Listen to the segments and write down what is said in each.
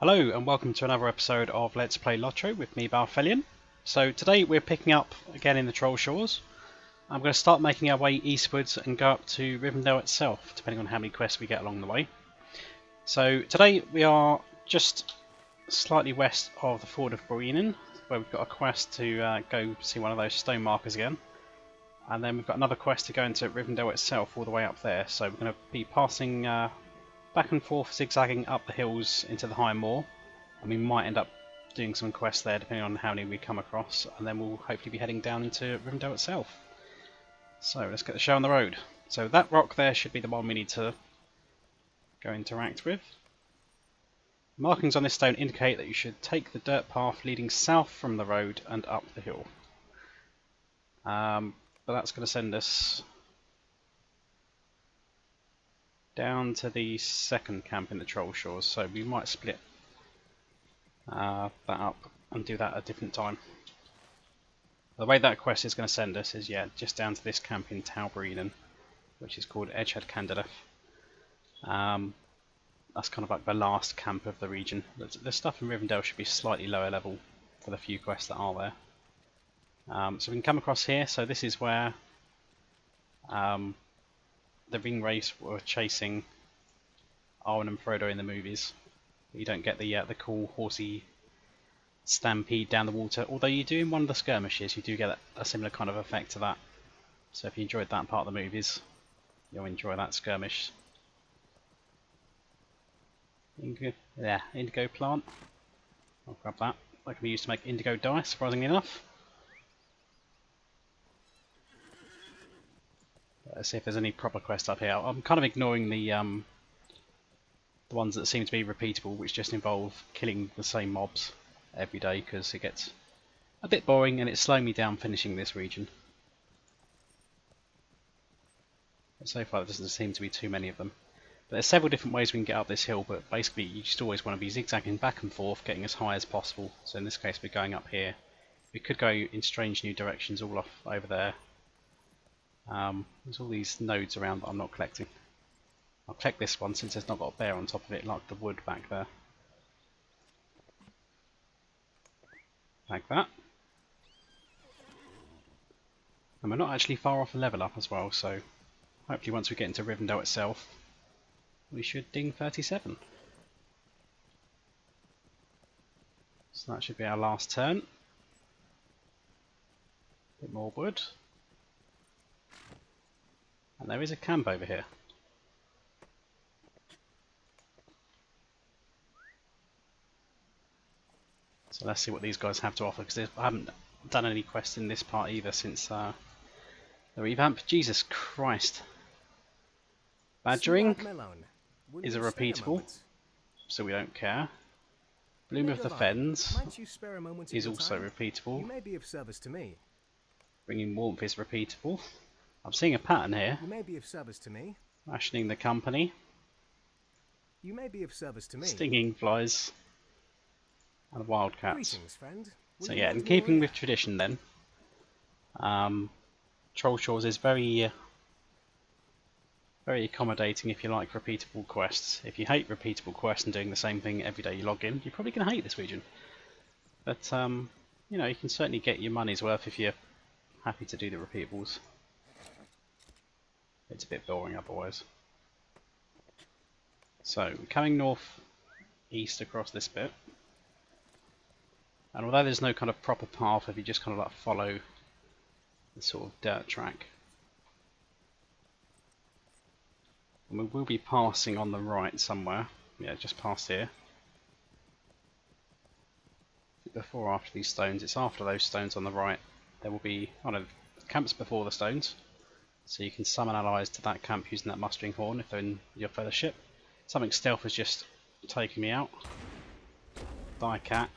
Hello and welcome to another episode of Let's Play LOTRO with me, Balthelion. So today we're picking up again in the Trollshaws. I'm going to start making our way eastwards and go up to Rivendell itself, depending on how many quests we get along the way. So today we are just slightly west of the Ford of Bruinen, where we've got a quest to go see one of those stone markers again. And then we've got another quest to go into Rivendell itself all the way up there. So we're going to be passing back and forth, zigzagging up the hills into the high moor, and we might end up doing some quests there depending on how many we come across, and then we'll hopefully be heading down into Rivendell itself. So let's get the show on the road. So that rock there should be the one we need to go interact with. Markings on this stone indicate that you should take the dirt path leading south from the road and up the hill. But that's going to send us down to the second camp in the Trollshaws, so we might split that up and do that at a different time. The way that quest is going to send us is, yeah, just down to this camp in Bruinen, which is called Edgehead Candidate. That's kind of like the last camp of the region. The stuff in Rivendell should be slightly lower level for the few quests that are there. So we can come across here, so this is where the ring race were chasing Arwen and Frodo in the movies. You don't get the cool horsey stampede down the water, although you do in one of the skirmishes. You do get a similar kind of effect to that. So if you enjoyed that part of the movies, you'll enjoy that skirmish. Indigo plant. I'll grab that. That can be used to make indigo dye, surprisingly enough. Let's see if there's any proper quests up here. I'm kind of ignoring the ones that seem to be repeatable, which just involve killing the same mobs every day, because it gets a bit boring and it's slowing me down finishing this region. But so far there doesn't seem to be too many of them. But there's several different ways we can get up this hill, but basically you just always want to be zigzagging back and forth, getting as high as possible. So in this case we're going up here. We could go in strange new directions all off over there. There's all these nodes around that I'm not collecting. I'll collect this one since it's not got a bear on top of it like the wood back there. Like that. And we're not actually far off a level up as well, so hopefully once we get into Rivendell itself we should ding 37. So that should be our last turn. Bit more wood. And there is a camp over here. So let's see what these guys have to offer, because I haven't done any quests in this part either since the revamp. Jesus Christ. Badgering is a repeatable, so we don't care. Bloom of the Fens is also repeatable. Bringing Warmth is repeatable. I'm seeing a pattern here. You may be of service to me. Rationing the company. You may be of service to me. Stinging flies. And wildcats. Greetings, friend. So yeah, in keeping with tradition then, Trollshaws is very accommodating if you like repeatable quests. If you hate repeatable quests and doing the same thing every day you log in, you're probably going to hate this region. But you know, you can certainly get your money's worth if you're happy to do the repeatables. It's a bit boring otherwise. So, coming north east across this bit, and although there's no kind of proper path, if you just kind of like follow the sort of dirt track, and we will be passing on the right somewhere. Yeah, just past here. Before or after these stones? It's after those stones on the right. There will be camps before the stones. So you can summon allies to that camp using that mustering horn if they're in your fellowship. Something stealth has just taken me out. Die, cat.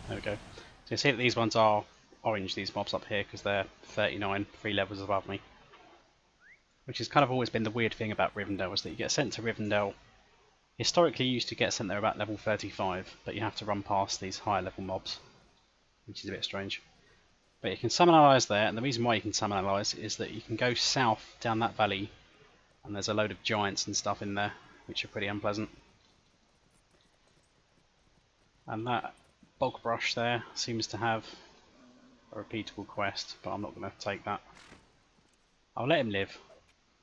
There we go. So you see that these ones are orange, these mobs up here, because they're 39, 3 levels above me. Which has kind of always been the weird thing about Rivendell, is that you get sent to Rivendell Historically, you used to get sent there about level 35, but you have to run past these higher level mobs, which is a bit strange. But you can summon allies there, and the reason why you can summon allies is that you can go south down that valley, and there's a load of giants and stuff in there, which are pretty unpleasant. And that bog brush there seems to have a repeatable quest, but I'm not going to take that. I'll let him live,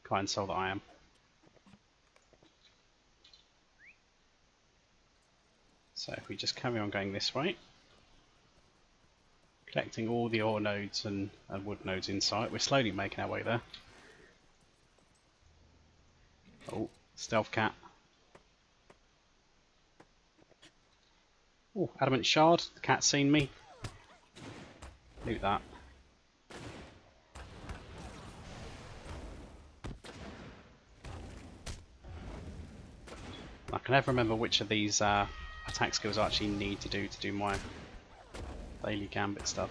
kind soul that I am. So if we just carry on going this way, collecting all the ore nodes and wood nodes in sight, we're slowly making our way there. Oh, stealth cat. Oh, adamant shard, the cat's seen me. Loot that. I can never remember which of these attack skills I actually need to do my daily gambit stuff.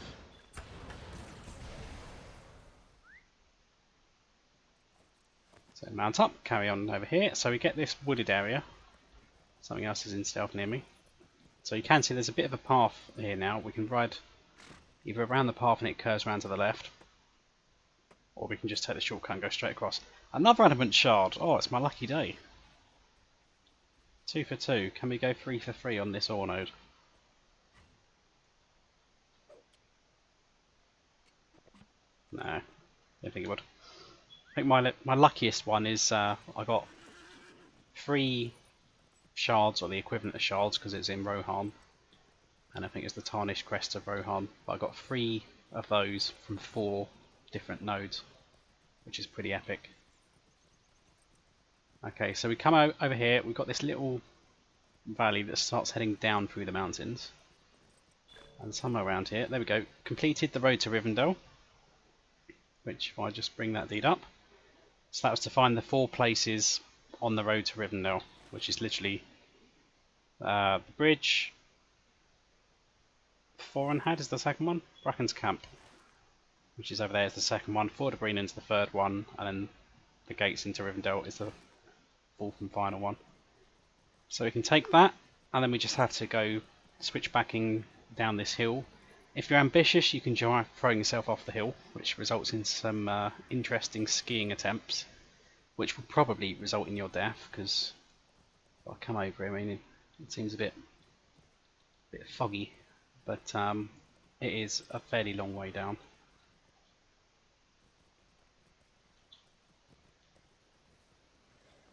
So mount up, carry on over here. So we get this wooded area. Something else is in stealth near me. So you can see there's a bit of a path here now. We can ride either around the path and it curves around to the left, or we can just take the shortcut and go straight across. Another adamant shard. Oh, it's my lucky day. 2 for 2. Can we go 3 for 3 on this ore node? No, don't think it would. I think my luckiest one is I got 3 shards, or the equivalent of shards, because it's in Rohan, and I think it's the tarnished crest of Rohan. But I got 3 of those from 4 different nodes, which is pretty epic. Okay, so we come over here. We've got this little valley that starts heading down through the mountains, and somewhere around here, there we go. Completed the road to Rivendell, which if I just bring that deed up. So that was to find the 4 places on the road to Rivendell, which is literally the bridge. Forenhead is the second one. Bracken's Camp, which is over there, is the second one. Ford of Bruinen's the third one, and then the gates into Rivendell is the 4th and final one. So we can take that, and then we just have to go switch backing down this hill. If you're ambitious, you can try throwing yourself off the hill, which results in some interesting skiing attempts, which will probably result in your death, because I come over here, I mean, it seems a bit foggy, but it is a fairly long way down.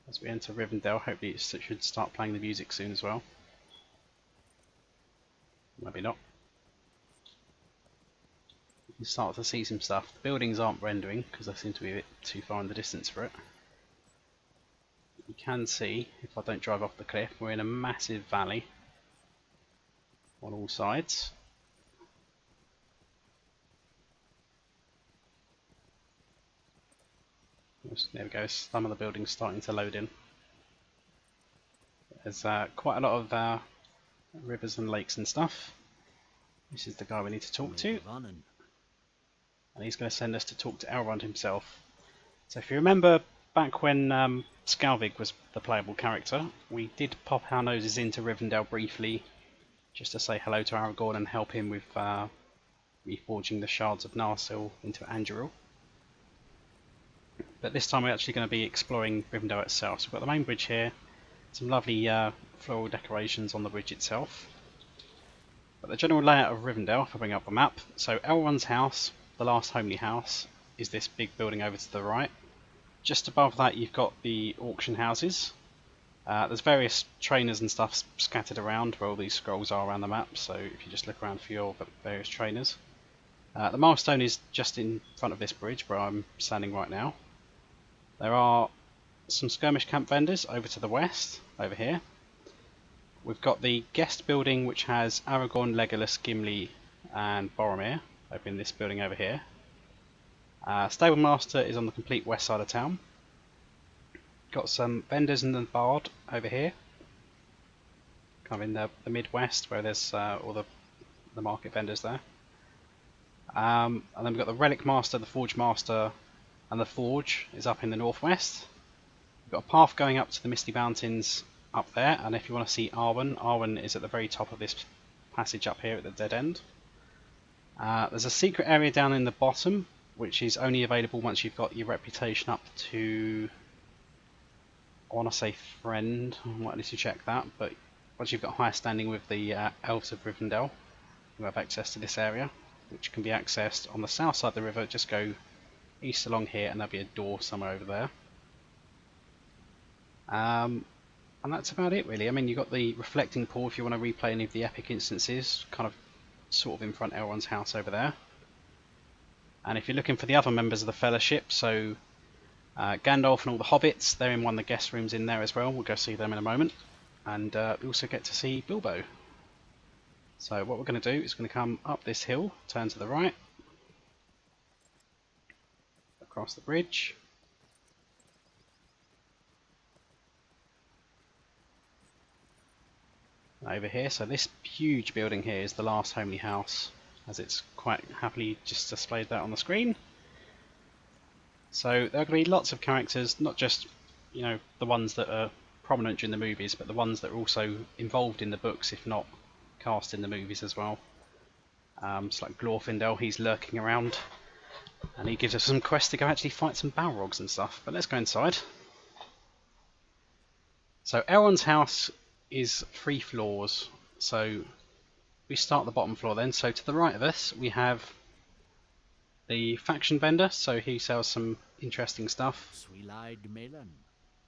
As we enter Rivendell, hopefully it should start playing the music soon as well. Maybe not. You can start to see some stuff. The buildings aren't rendering because they seem to be a bit too far in the distance for it. You can see, if I don't drive off the cliff, we're in a massive valley on all sides. There we go, some of the buildings starting to load in. There's quite a lot of rivers and lakes and stuff. This is the guy we need to talk to. And he's going to send us to talk to Elrond himself. So if you remember back when Skalvig was the playable character, we did pop our noses into Rivendell briefly just to say hello to Aragorn and help him with reforging the shards of Narsil into Anduril. But this time we're actually going to be exploring Rivendell itself. So we've got the main bridge here, some lovely floral decorations on the bridge itself. But the general layout of Rivendell, if I bring up a map, so Elrond's house, the last homely house, is this big building over to the right. Just above that you've got the auction houses. There's various trainers and stuff scattered around where all these scrolls are around the map, so if you just look around for your various trainers. The milestone is just in front of this bridge where I'm standing right now. There are some skirmish camp vendors over to the west, over here. We've got the guest building which has Aragorn, Legolas, Gimli and Boromir over in this building over here. Stable Master is on the complete west side of town. Got some vendors in the Bard over here, kind of in the midwest where there's all the market vendors there. And then we've got the Relic Master, the Forge Master, and the Forge is up in the northwest. We've got a path going up to the Misty Mountains up there, and if you want to see Arwen, Arwen is at the very top of this passage up here at the dead end. There's a secret area down in the bottom, which is only available once you've got your reputation up to, I want to say friend, I might need to check that, but once you've got higher standing with the Elves of Rivendell, you have access to this area, which can be accessed on the south side of the river. Just go east along here and there'll be a door somewhere over there. And that's about it really. I mean, you've got the reflecting pool if you want to replay any of the epic instances, kind of sort of in front of Elrond's house over there. And if you're looking for the other members of the Fellowship, so Gandalf and all the hobbits, they're in one of the guest rooms in there as well. We'll go see them in a moment. And we also get to see Bilbo. So what we're going to do is going to come up this hill, turn to the right, across the bridge, over here. So this huge building here is the last homely house, as it's quite happily just displayed that on the screen. So there are going to be lots of characters, not just, you know, the ones that are prominent during the movies, but the ones that are also involved in the books, if not cast in the movies as well. It's like Glorfindel, he's lurking around, and he gives us some quests to go actually fight some Balrogs and stuff. But let's go inside. So Elrond's house is 3 floors, so we start at the bottom floor then. So to the right of us we have the faction vendor, so he sells some interesting stuff.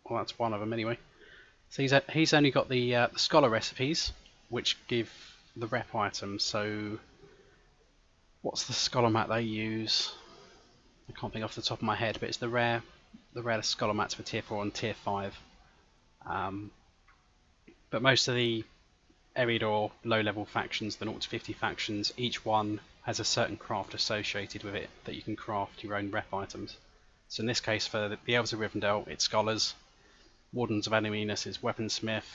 Well, that's one of them anyway. So he's only got the scholar recipes, which give the rep items. So what's the scholar mat they use? I can't think off the top of my head, but it's the rare scholar mats for tier 4 and tier 5. But most of the Eridor low-level factions, the 0 to 50 factions, each one has a certain craft associated with it that you can craft your own rep items. So in this case, for the Elves of Rivendell, it's Scholars. Wardens of Aluminus is Weaponsmith.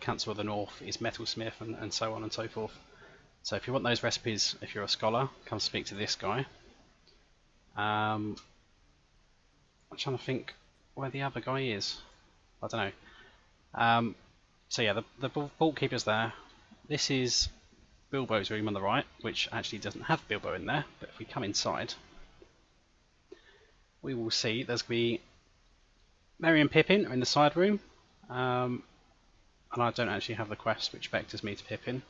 Council of the North is Metalsmith, and so on and so forth. So if you want those recipes, if you're a scholar, come speak to this guy. I'm trying to think where the other guy is. I don't know. So yeah, the vault keeper's there. This is Bilbo's room on the right, which actually doesn't have Bilbo in there, but if we come inside, we will see there's going to be Merry and Pippin are in the side room, and I don't actually have the quest which vectors me to Pippin,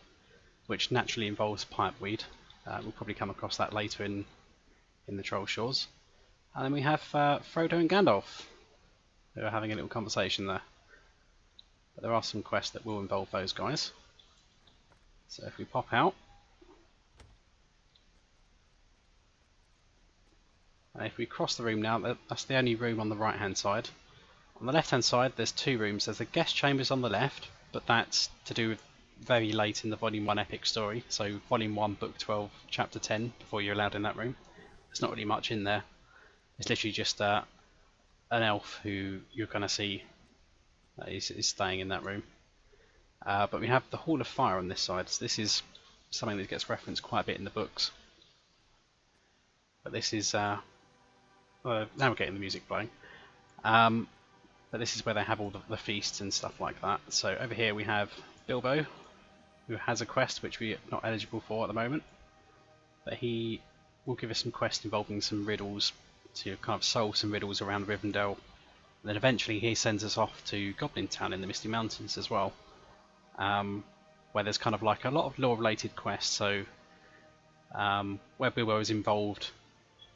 which naturally involves pipeweed. We'll probably come across that later in the Trollshaws. And then we have Frodo and Gandalf, who are having a little conversation there. But there are some quests that will involve those guys. So if we pop out, and if we cross the room now, that's the only room on the right hand side. On the left hand side there's 2 rooms. There's the guest chambers on the left, but that's to do with very late in the Volume 1 epic story. So Volume 1, Book 12, Chapter 10, before you're allowed in that room. There's not really much in there. It's literally just an elf who you're going to see is staying in that room. But we have the Hall of Fire on this side. So this is something that gets referenced quite a bit in the books. But this is now we're getting the music playing. But this is where they have all the feasts and stuff like that. So over here we have Bilbo, who has a quest which we're not eligible for at the moment, but he will give us some quests involving some riddles to kind of solve some riddles around Rivendell. And then eventually he sends us off to Goblin Town in the Misty Mountains as well, where there's kind of like a lot of lore-related quests. So where Bilbo is involved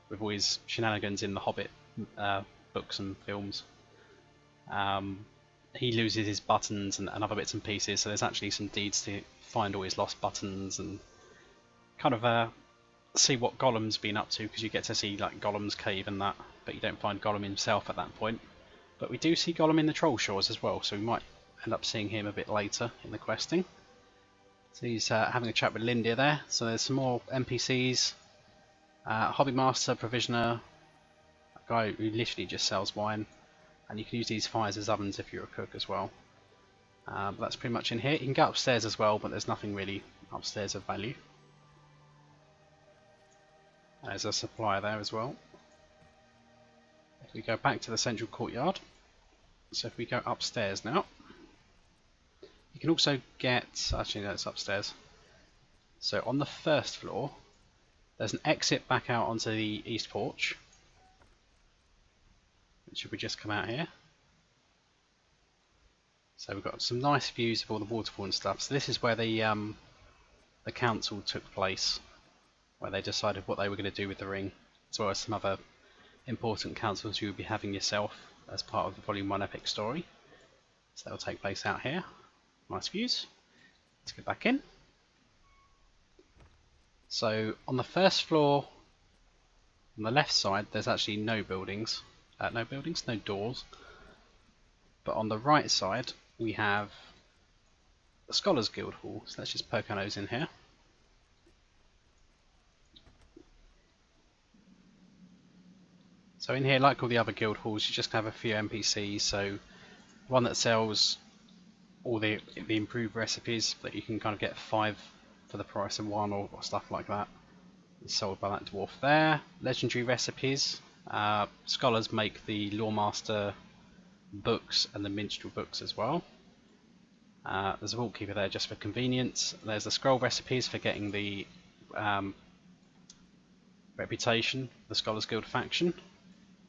with all his shenanigans in the Hobbit books and films, he loses his buttons and other bits and pieces. So there's actually some deeds to find all his lost buttons and kind of see what Gollum's been up to, because you get to see like Gollum's cave and that, but you don't find Gollum himself at that point. But we do see Gollum in the Trollshaws as well, so we might end up seeing him a bit later in the questing. So he's having a chat with Lindia there. So there's some more NPCs. Hobby Master, Provisioner, a guy who literally just sells wine, and you can use these fires as ovens if you're a cook as well. But that's pretty much in here. You can go upstairs as well, but there's nothing really upstairs of value. There's a supplier there as well. If we go back to the central courtyard, so if we go upstairs now, You can also get, actually no, it's upstairs. So on the first floor, there's an exit back out onto the east porch. Which if we just come out here. So we've got some nice views of all the waterfall and stuff. So this is where the council took place, where they decided what they were going to do with the ring, as well as some other important councils you will be having yourself as part of the Volume 1 epic story. So that'll take place out here. Nice views. Let's get back in. So on the first floor, on the left side, there's actually no doors. But on the right side, we have the Scholars Guild Hall. So let's just poke our nose in here. So in here, like all the other guild halls, you just have a few NPCs. So one that sells all the improved recipes that you can kind of get 5 for the price of 1 or stuff like that. It's sold by that dwarf there. Legendary recipes. Scholars make the Lawmaster books and the Minstrel books as well. There's a Vault Keeper there just for convenience. There's the scroll recipes for getting the reputation, the Scholars Guild faction.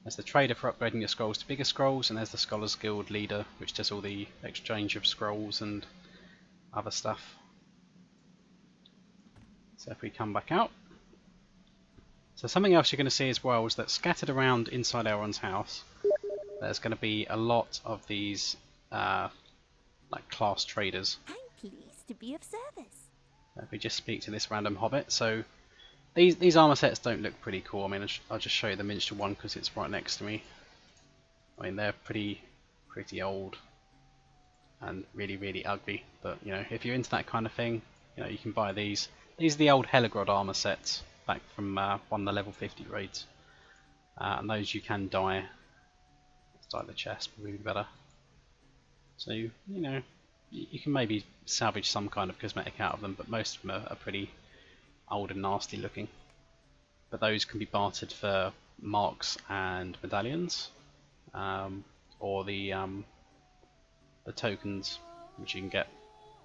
There's the trader for upgrading your scrolls to bigger scrolls, and there's the Scholars Guild leader, which does all the exchange of scrolls and other stuff. So if we come back out. So something else you're going to see as well is that scattered around inside Elrond's house, there's going to be a lot of these like class traders. I'm pleased to be of service. If we just speak to this random hobbit, so these armor sets don't look pretty cool. I mean, I'll just show you the Minstrel one because it's right next to me. I mean, they're pretty old and really ugly. But you know, if you're into that kind of thing, you know, you can buy these. These are the old Helagrod armor sets back from one of the level 50 raids, and those you can dye. Let's dye the chest, probably better. So you know, you can maybe salvage some kind of cosmetic out of them, but most of them are pretty old and nasty looking. But those can be bartered for marks and medallions, or the tokens, which you can get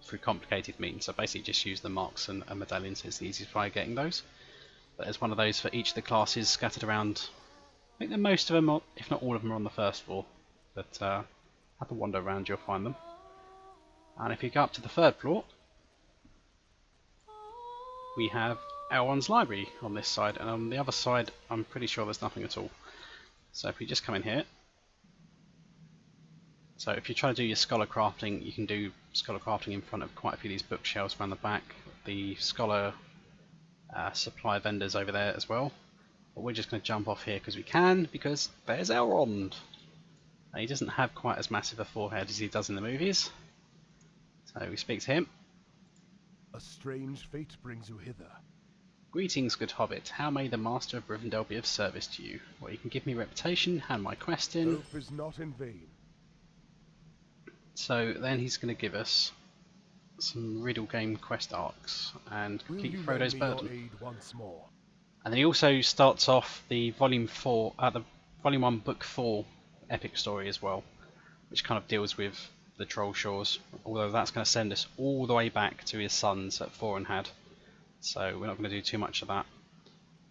through complicated means. So basically just use the marks and medallions is the easiest way of getting those. But there's one of those for each of the classes scattered around. I think that most of them, if not all of them, are on the first floor, but have a wander around, you'll find them. And if you go up to the third floor, we have Elrond's library on this side, and on the other side I'm pretty sure there's nothing at all. So if we just come in here, so if you're trying to do your scholar crafting, you can do scholar crafting in front of quite a few of these bookshelves around the back. The scholar supply vendors over there as well. But we're just going to jump off here because we can, because there's Elrond. He doesn't have quite as massive a forehead as he does in the movies. So we speak to him. A strange fate brings you hither. Greetings, good hobbit. How may the Master of Rivendell be of service to you? Well, you can give me reputation, hand my quest in. Hope is not in vain. So then he's going to give us some Riddle Game quest arcs and complete Frodo's Burden. Once more? And then he also starts off the Volume 1 Book 4 epic story as well, which kind of deals with the Trollshaws, although that's going to send us all the way back to his sons at Forenhad, so we're not going to do too much of that,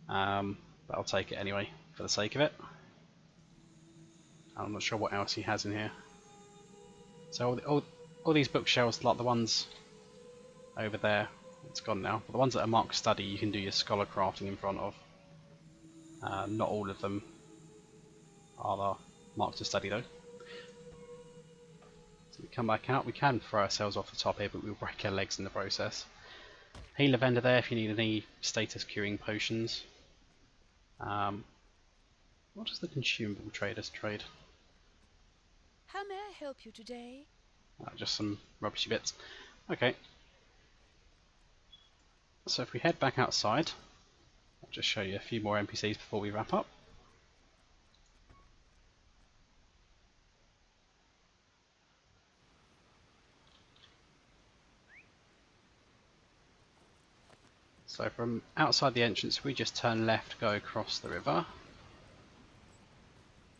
but I'll take it anyway for the sake of it. I'm not sure what else he has in here. So all these bookshelves, like the ones over there, it's gone now, but the ones that are marked study you can do your scholar crafting in front of. Not all of them are marked to study though. We come back out, we can throw ourselves off the top here, but we'll break our legs in the process. Healer vendor there if you need any status curing potions. What does the consumable traders trade? How may I help you today? Just some rubbishy bits. Okay. So if we head back outside, I'll just show you a few more NPCs before we wrap up. So from outside the entrance we just turn left, go across the river,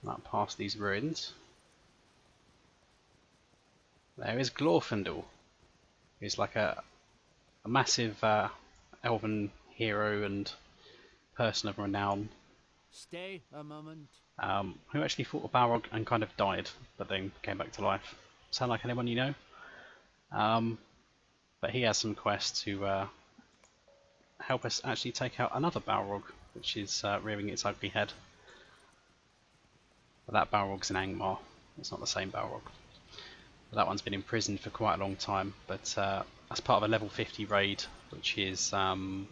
up past these ruins. There is Glorfindel. who's like a massive elven hero and person of renown, Stay a moment. who actually fought a Balrog and kind of died, but then came back to life. Sound like anyone you know? But he has some quests to help us actually take out another Balrog, which is rearing its ugly head. But that Balrog's in Angmar. It's not the same Balrog. But that one's been imprisoned for quite a long time, but as part of a level 50 raid, which is the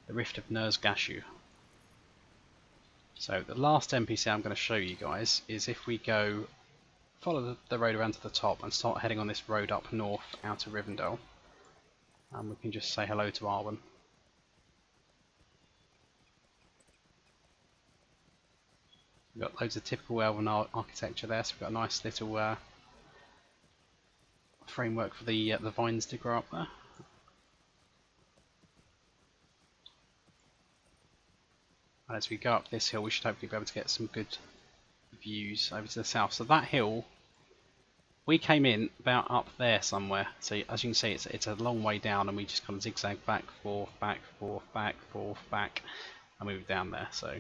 Rift of Ner'zgashu. So the last NPC I'm going to show you guys is if we go follow the road around to the top and start heading on this road up north out of Rivendell, and we can just say hello to Arwen. We've got loads of typical elven architecture there, so we've got a nice little framework for the vines to grow up there. And as we go up this hill, we should hopefully be able to get some good views over to the south. So that hill, we came in about up there somewhere. So as you can see, it's a long way down, and we just kind of zigzag back, forth, back, forth, back, forth, back, and move down there. So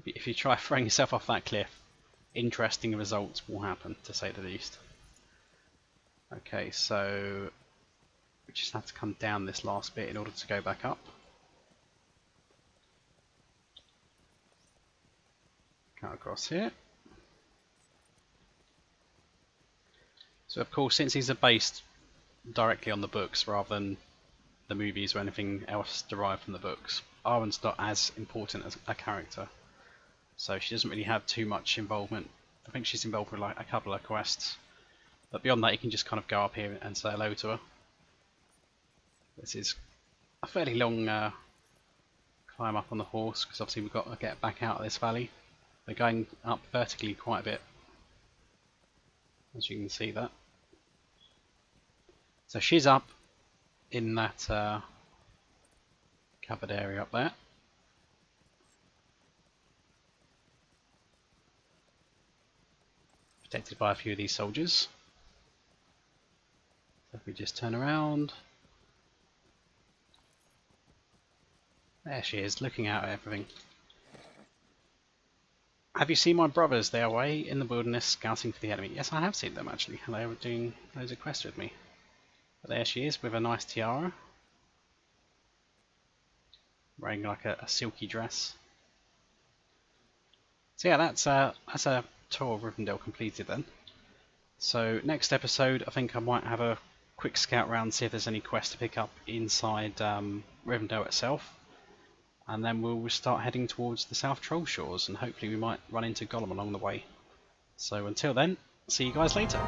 if you try throwing yourself off that cliff, interesting results will happen, to say the least. Okay, so we just have to come down this last bit in order to go back up. Cut across here. So of course, since these are based directly on the books rather than the movies or anything else derived from the books, Arwen's not as important as a character. So she doesn't really have too much involvement. I think she's involved with like a couple of quests. But beyond that, you can just kind of go up here and say hello to her. This is a fairly long climb up on the horse, because obviously we've got to get back out of this valley. We're going up vertically quite a bit, as you can see that. So she's up in that covered area up there. Protected by a few of these soldiers. So if we just turn around, there she is, looking out at everything. Have you seen my brothers? They are away in the wilderness scouting for the enemy. Yes, I have seen them actually, and they were doing loads of quests with me. But there she is with a nice tiara, wearing like a silky dress. So yeah, that's a tour of Rivendell completed then. So next episode, I think I might have a quick scout round, see if there's any quests to pick up inside Rivendell itself. And then we'll start heading towards the South Trollshaws, and hopefully we might run into Gollum along the way. So until then, see you guys later.